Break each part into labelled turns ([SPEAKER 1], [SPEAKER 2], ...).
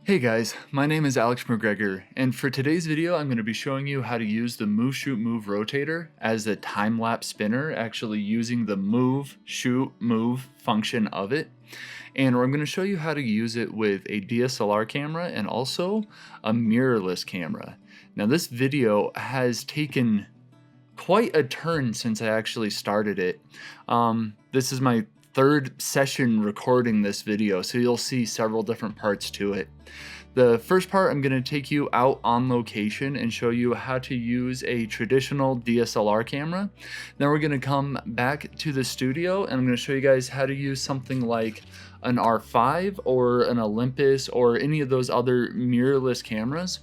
[SPEAKER 1] Hey guys, my name is Alex McGregor, and for today's video I'm going to be showing you how to use the Move Shoot Move rotator as a time-lapse spinner, actually using the move, shoot, move function of it. And I'm going to show you how to use it with a DSLR camera and also a mirrorless camera. Now this video has taken quite a turn since I actually started it. This is my third session recording this video, so you'll see several different parts to it. The first part, I'm going to take you out on location and show you how to use a traditional DSLR camera. Then we're going to come back to the studio and I'm going to show you guys how to use something like an R5 or an Olympus or any of those other mirrorless cameras.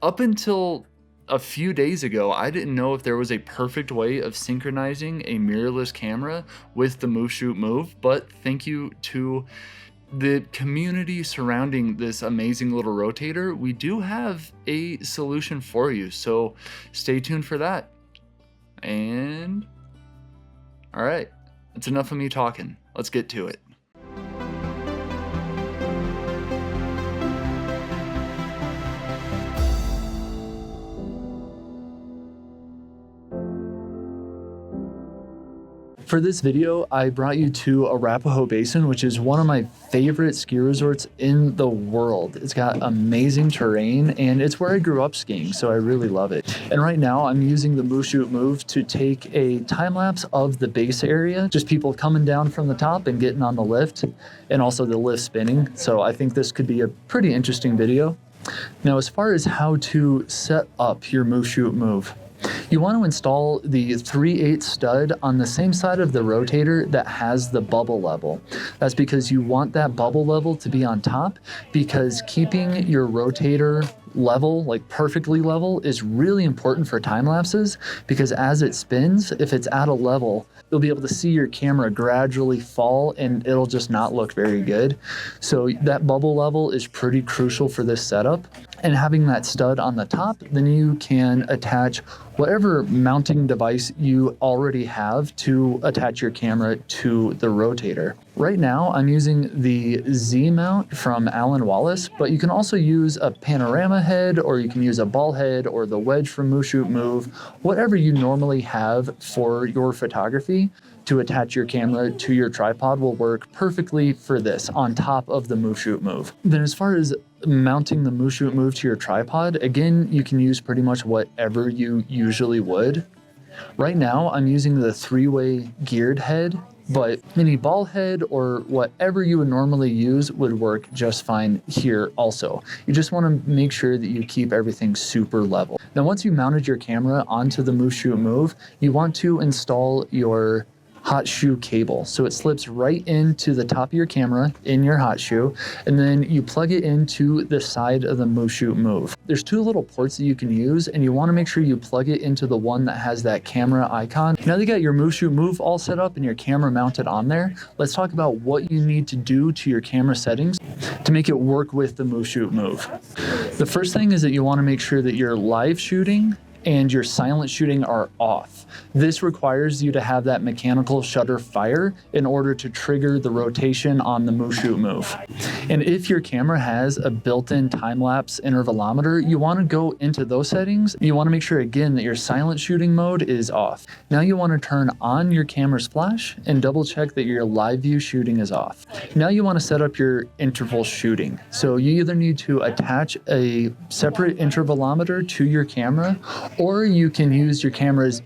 [SPEAKER 1] Up until a few days ago, I didn't know if there was a perfect way of synchronizing a mirrorless camera with the Move Shoot Move, but thank you to the community surrounding this amazing little rotator, we do have a solution for you, so stay tuned for that. And all right, that's enough of me talking. Let's get to it. For this video, I brought you to Arapahoe Basin, which is one of my favorite ski resorts in the world. It's got amazing terrain and it's where I grew up skiing, so I really love it. And right now I'm using the Move Shoot Move to take a time lapse of the base area, just people coming down from the top and getting on the lift, and also the lift spinning. So I think this could be a pretty interesting video. Now, as far as how to set up your Move Shoot Move, you want to install the 3/8 stud on the same side of the rotator that has the bubble level. That's because you want that bubble level to be on top, because keeping your rotator level, like perfectly level, is really important for time lapses, because as it spins, if it's at a level, you'll be able to see your camera gradually fall and it'll just not look very good. So that bubble level is pretty crucial for this setup. And having that stud on the top, then you can attach whatever mounting device you already have to attach your camera to the rotator. Right now, I'm using the Z mount from Allen Wallace, but you can also use a panorama head, or you can use a ball head, or the wedge from Move Shoot Move, whatever you normally have for your photography to attach your camera to your tripod will work perfectly for this on top of the Move Shoot Move. Then as far as mounting the Move Shoot Move to your tripod, again, you can use pretty much whatever you usually would. Right now, I'm using the 3-way geared head, but any ball head or whatever you would normally use would work just fine here also. You just want to make sure that you keep everything super level. Now, once you mounted your camera onto the Move Shoot Move, you want to install your hot shoe cable. So it slips right into the top of your camera in your hot shoe, and then you plug it into the side of the Move Shoot Move. There's two little ports that you can use, and you want to make sure you plug it into the one that has that camera icon. Now that you got your Move Shoot Move all set up and your camera mounted on there, let's talk about what you need to do to your camera settings to make it work with the Move Shoot Move. The first thing is that you want to make sure that your live shooting and your silent shooting are off. This requires you to have that mechanical shutter fire in order to trigger the rotation on the Move Shoot Move. And if your camera has a built-in time-lapse intervalometer, you want to go into those settings. You want to make sure again that your silent shooting mode is off. Now you want to turn on your camera's flash and double check that your live view shooting is off. Now you want to set up your interval shooting. So you either need to attach a separate intervalometer to your camera, or you can use your camera's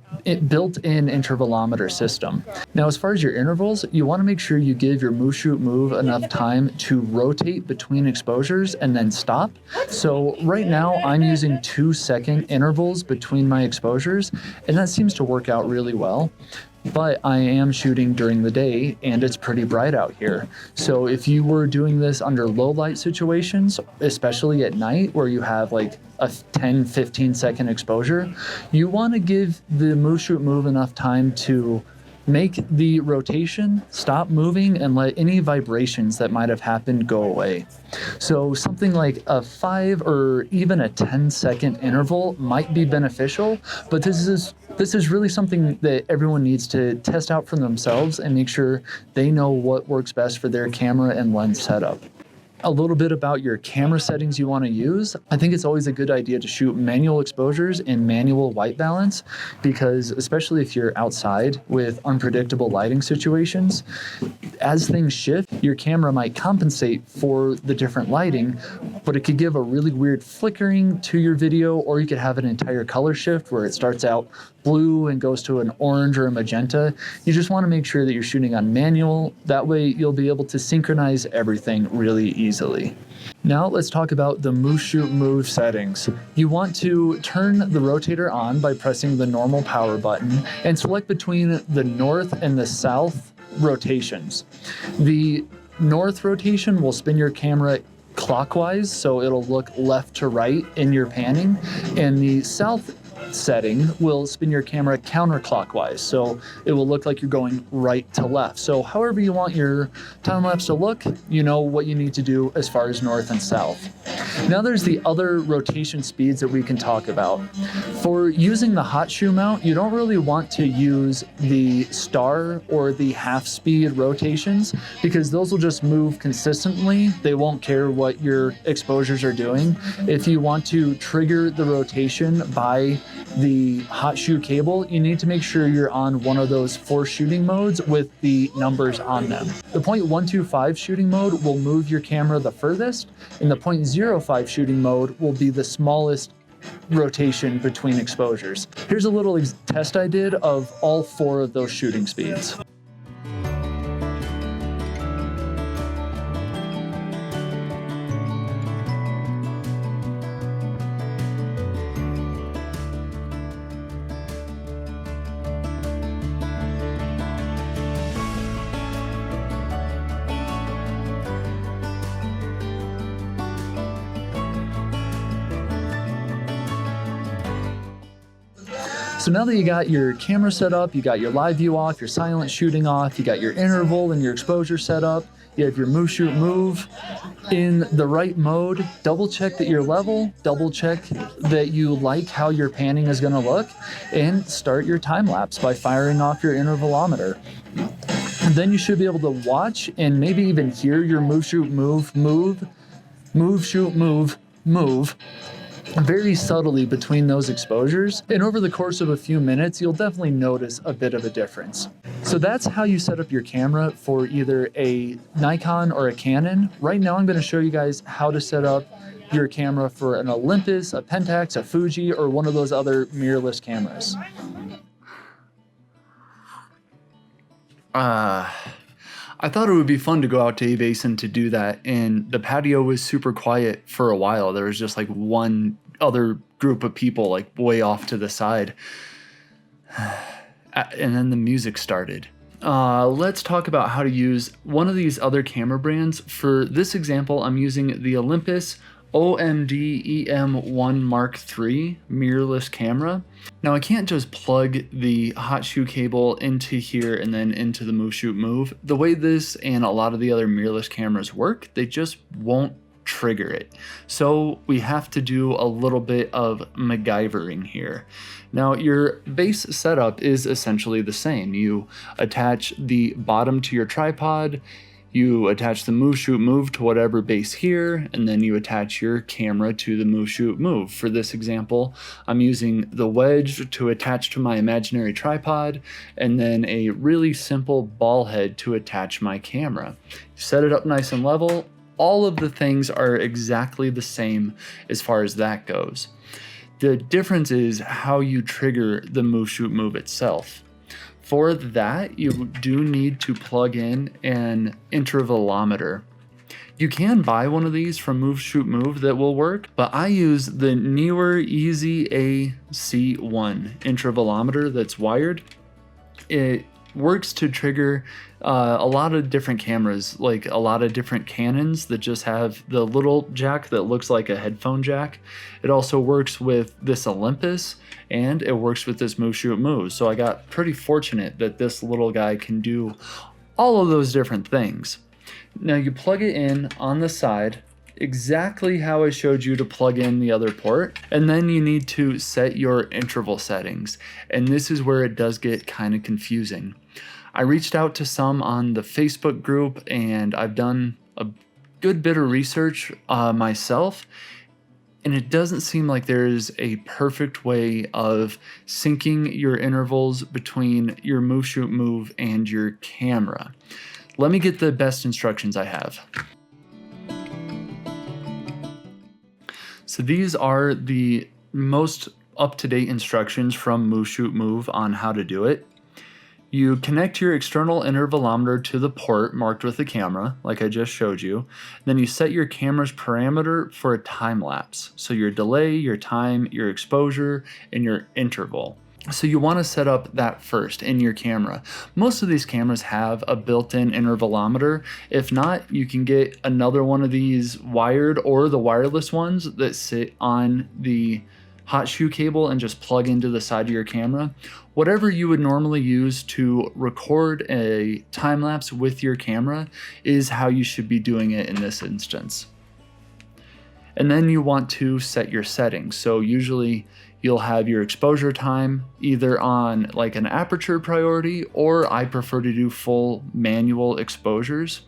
[SPEAKER 1] built-in intervalometer system. Now, as far as your intervals, you want to make sure you give your Move Shoot Move enough time to rotate between exposures and then stop. So right now I'm using 2-second intervals between my exposures, and that seems to work out really well. But I am shooting during the day and it's pretty bright out here. So if you were doing this under low light situations, especially at night where you have like a 10-15 second exposure, you want to give the Move Shoot Move enough time to make the rotation stop moving and let any vibrations that might have happened go away. So something like a 5 or even a 10-second interval might be beneficial, but this is really something that everyone needs to test out for themselves and make sure they know what works best for their camera and lens setup. A little bit about your camera settings you want to use. I think it's always a good idea to shoot manual exposures and manual white balance, because especially if you're outside with unpredictable lighting situations, as things shift, your camera might compensate for the different lighting, but it could give a really weird flickering to your video, or you could have an entire color shift where it starts out blue and goes to an orange or a magenta. You just want to make sure that you're shooting on manual. That way you'll be able to synchronize everything really easily. Now let's talk about the move, shoot, move settings. You want to turn the rotator on by pressing the normal power button and select between the north and the south rotations. The north rotation will spin your camera clockwise, so it'll look left to right in your panning, and the south setting will spin your camera counterclockwise, so it will look like you're going right to left. So however you want your time-lapse to look, you know what you need to do as far as north and south. Now there's the other rotation speeds that we can talk about. For using the hot shoe mount, you don't really want to use the star or the half speed rotations, because those will just move consistently. They won't care what your exposures are doing. If you want to trigger the rotation by the hot shoe cable, you need to make sure you're on one of those 4 shooting modes with the numbers on them. The .125 shooting mode will move your camera the furthest, and the .05 shooting mode will be the smallest rotation between exposures. Here's a little test I did of all 4 of those shooting speeds. So now that you got your camera set up, you got your live view off, your silent shooting off, you got your interval and your exposure set up, you have your move, shoot, move in the right mode, double check that you're level, double check that you like how your panning is gonna look, and start your time lapse by firing off your intervalometer. And then you should be able to watch and maybe even hear your move, shoot, move, move, shoot, move, very subtly between those exposures, and over the course of a few minutes you'll definitely notice a bit of a difference. So that's how you set up your camera for either a Nikon or a Canon. Right now I'm going to show you guys how to set up your camera for an Olympus, a Pentax, a Fuji, or one of those other mirrorless cameras. I thought it would be fun to go out to A Basin to do that, and the patio was super quiet for a while. There was just like one other group of people like way off to the side. And then the music started. Let's talk about how to use one of these other camera brands. For this example, I'm using the Olympus OMD EM1 Mark III mirrorless camera. Now I can't just plug the hot shoe cable into here and then into the move shoot move. The way this and a lot of the other mirrorless cameras work, they just won't trigger it. So we have to do a little bit of MacGyvering here. Now your base setup is essentially the same. You attach the bottom to your tripod, you attach the move shoot move to whatever base here, and then you attach your camera to the move shoot move. For this example, I'm using the wedge to attach to my imaginary tripod, and then a really simple ball head to attach my camera. Set it up nice and level. All of the things are exactly the same as far as that goes. The difference is how you trigger the move shoot move itself. For that, you do need to plug in an intervalometer. You can buy one of these from Move Shoot Move that will work, but I use the Neewer Easy AC1 intervalometer that's wired. It works to trigger a lot of different cameras, like a lot of different Canons that just have the little jack that looks like a headphone jack. It also works with this Olympus, and it works with this Move Shoot Move. So I got pretty fortunate that this little guy can do all of those different things. Now you plug it in on the side, exactly how I showed you to plug in the other port, and then you need to set your interval settings. And this is where it does get kind of confusing. I reached out to some on the Facebook group, and I've done a good bit of research myself, and it doesn't seem like there is a perfect way of syncing your intervals between your move, shoot, move, and your camera. Let me get the best instructions I have. So these are the most up-to-date instructions from Move Shoot Move on how to do it. You connect your external intervalometer to the port marked with the camera, like I just showed you. Then you set your camera's parameter for a time lapse. So your delay, your time, your exposure, and your interval. So you want to set up that first in your camera. Most of these cameras have a built-in intervalometer. If not, you can get another one of these wired or the wireless ones that sit on the hot shoe cable and just plug into the side of your camera. Whatever you would normally use to record a time lapse with your camera is how you should be doing it in this instance. And then you want to set your settings. So usually you'll have your exposure time either on like an aperture priority, or I prefer to do full manual exposures.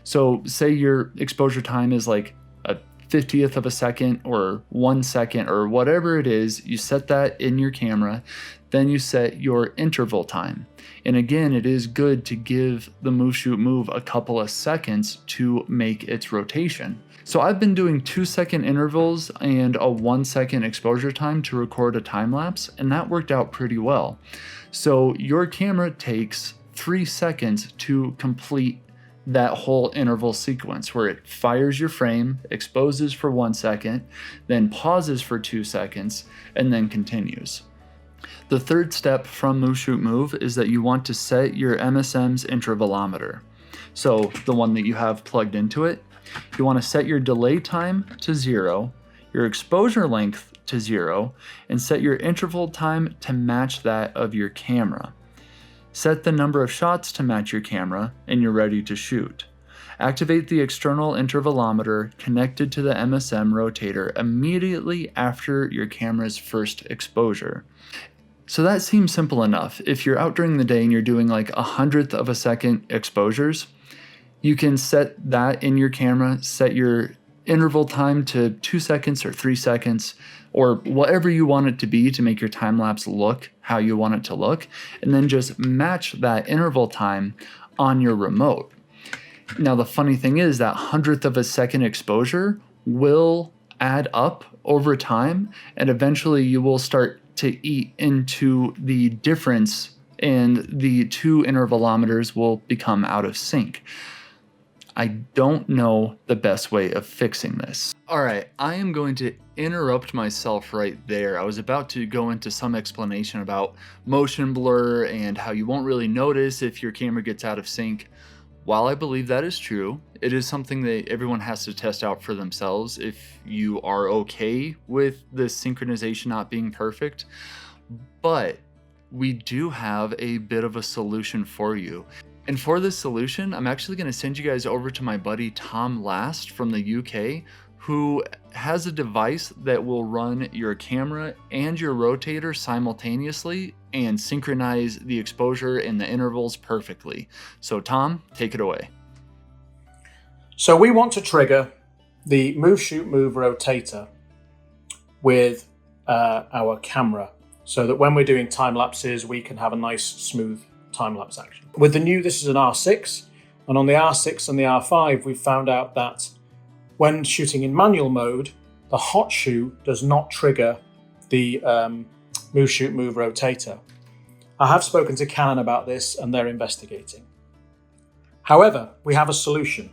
[SPEAKER 1] So say your exposure time is like a 50th of a second or 1 second or whatever it is, you set that in your camera. Then you set your interval time. And again, it is good to give the Move Shoot Move a couple of seconds to make its rotation. So I've been doing 2-second intervals and a 1-second exposure time to record a time lapse, and that worked out pretty well. So your camera takes 3 seconds to complete that whole interval sequence where it fires your frame, exposes for 1 second, then pauses for 2 seconds, and then continues. The third step from Move Shoot Move is that you want to set your MSM's intervalometer. So the one that you have plugged into it. You want to set your delay time to 0, your exposure length to 0, and set your interval time to match that of your camera. Set the number of shots to match your camera, and you're ready to shoot. Activate the external intervalometer connected to the MSM rotator immediately after your camera's first exposure. So that seems simple enough. If you're out during the day and you're doing like 1/100th of a second exposures, you can set that in your camera, set your interval time to 2 seconds or 3 seconds, or whatever you want it to be to make your time lapse look how you want it to look, and then just match that interval time on your remote. Now the funny thing is that 1/100th of a second exposure will add up over time, and eventually you will start to eat into the difference and the two intervalometers will become out of sync. I don't know the best way of fixing this. All right, I am going to interrupt myself right there. I was about to go into some explanation about motion blur and how you won't really notice if your camera gets out of sync. While I believe that is true, it is something that everyone has to test out for themselves if you are okay with the synchronization not being perfect. But we do have a bit of a solution for you. And for this solution, I'm actually going to send you guys over to my buddy Time-Lapse from the UK, who has a device that will run your camera and your rotator simultaneously and synchronize the exposure and the intervals perfectly. So Tom, take it away.
[SPEAKER 2] So we want to trigger the Move Shoot Move rotator with our camera so that when we're doing time lapses, we can have a nice smooth time lapse action. With the new, this is an R6, and on the R6 and the R5, we've found out that when shooting in manual mode, the hot shoe does not trigger the Move Shoot Move rotator. I have spoken to Canon about this and they're investigating. However, we have a solution.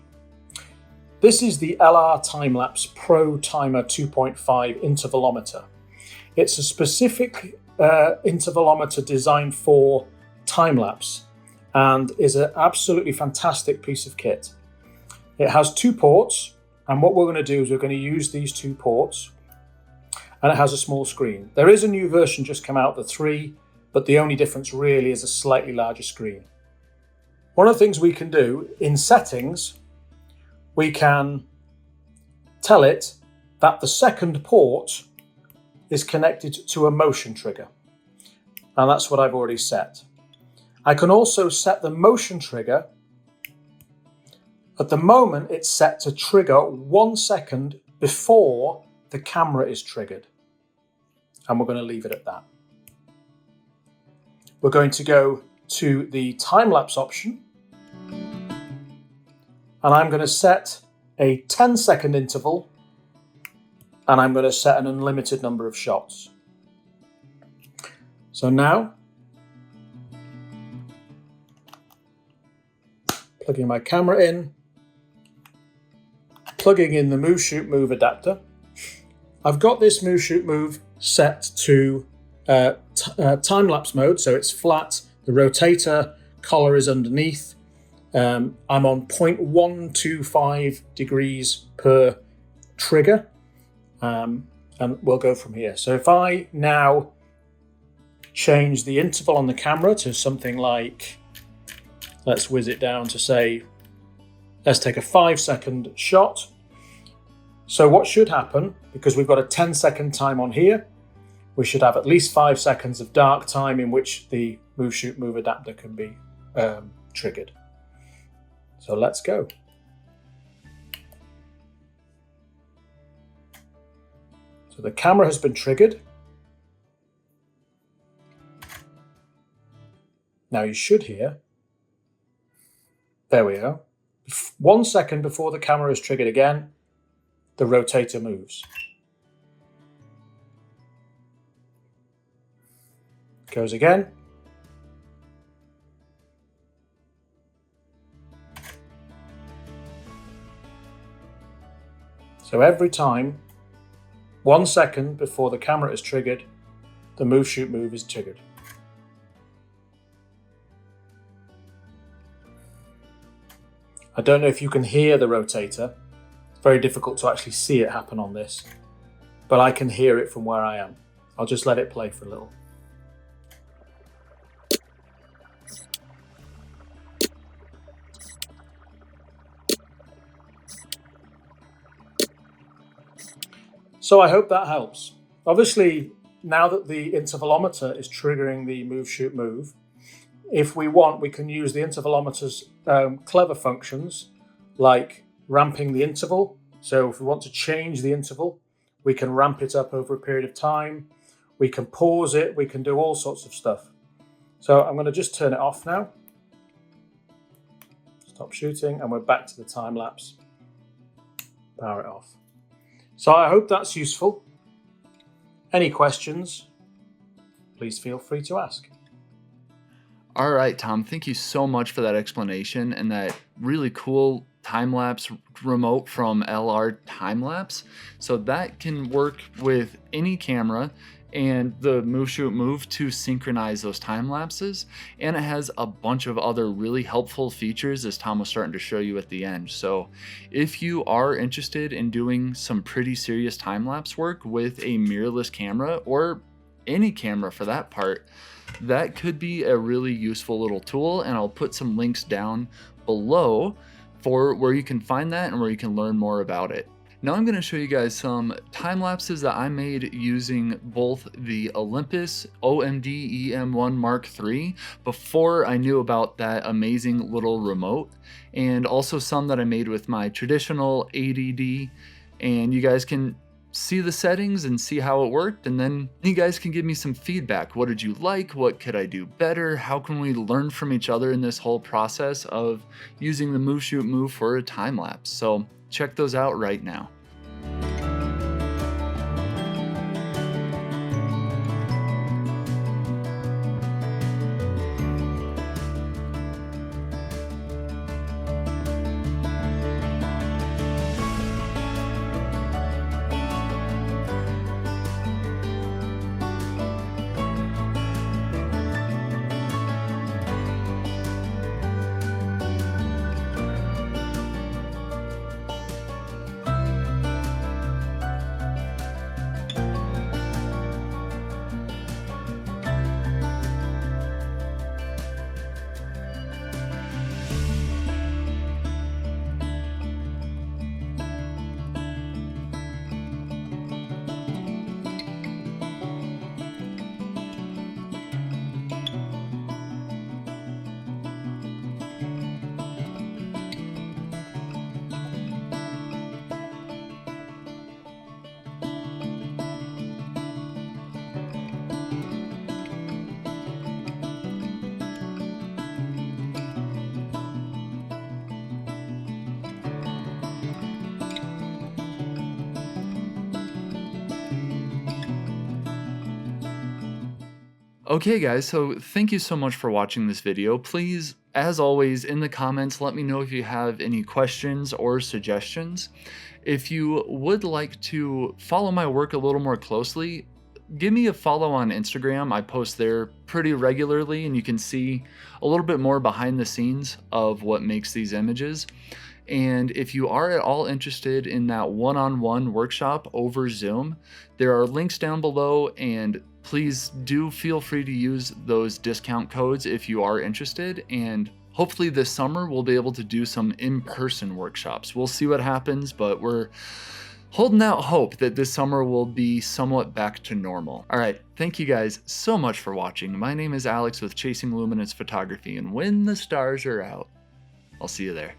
[SPEAKER 2] This is the LR Time-Lapse Pro Timer 2.5 intervalometer. It's a specific intervalometer designed for time-lapse and is an absolutely fantastic piece of kit. It has 2 ports, and what we're going to do is we're going to use these 2 ports, and it has a small screen. There is a new version just come out, the 3, but the only difference really is a slightly larger screen. One of the things we can do in settings, we can tell it that the second port is connected to a motion trigger, and that's what I've already set. I can also set the motion trigger At the moment, it's set to trigger 1 second before the camera is triggered. And we're going to leave it at that. We're going to go to the time-lapse option. And I'm going to set a 10-second interval. And I'm going to set an unlimited number of shots. So now, plugging my camera in, plugging in the Move Shoot Move adapter. I've got this Move Shoot Move set to time-lapse mode, so it's flat. The rotator collar is underneath. I'm on 0.125 degrees per trigger, and we'll go from here. So if I now change the interval on the camera to something like, let's whiz it down to say, let's take a 5-second shot. So what should happen, because we've got a 10-second time on here, we should have at least 5 seconds of dark time in which the Move Shoot Move adapter can be triggered. So let's go. So the camera has been triggered. Now you should hear, there we go. 1 second before the camera is triggered again, the rotator moves. Goes again. So every time, 1 second before the camera is triggered, the Move Shoot Move is triggered. I don't know if you can hear the rotator. It's very difficult to actually see it happen on this, but I can hear it from where I am. I'll just let it play for a little. So I hope that helps. Obviously, now that the intervalometer is triggering the Move Shoot Move, if we want, we can use the intervalometer's clever functions, like ramping the interval. So if we want to change the interval, we can ramp it up over a period of time. We can pause it. We can do all sorts of stuff. So I'm going to just turn it off now. Stop shooting, and we're back to the time lapse. Power it off. So I hope that's useful. Any questions, please feel free to ask.
[SPEAKER 1] All right, Tom, thank you so much for that explanation and that really cool time-lapse remote from LR Time-Lapse. So that can work with any camera and the Move Shoot Move to synchronize those time lapses. And it has a bunch of other really helpful features, as Tom was starting to show you at the end. So if you are interested in doing some pretty serious time-lapse work with a mirrorless camera, or any camera for that part, that could be a really useful little tool, and I'll put some links down below for where you can find that and where you can learn more about it. Now I'm going to show you guys some time lapses that I made using both the Olympus OMD EM1 Mark III before I knew about that amazing little remote, and also some that I made with my traditional 80D, and you guys can see the settings and see how it worked, and then you guys can give me some feedback. What did you like? What could I do better? How can we learn from each other in this whole process of using the Move Shoot Move for a time lapse? So check those out right now. Okay guys, so thank you so much for watching this video. Please, as always, in the comments, let me know if you have any questions or suggestions. If you would like to follow my work a little more closely, give me a follow on Instagram. I post there pretty regularly and you can see a little bit more behind the scenes of what makes these images. And if you are at all interested in that one-on-one workshop over Zoom, there are links down below, and please do feel free to use those discount codes if you are interested. And hopefully this summer we'll be able to do some in-person workshops. We'll see what happens, but we're holding out hope that this summer will be somewhat back to normal. All right, thank you guys so much for watching. My name is Alex with Chasing Luminance Photography, and when the stars are out, I'll see you there.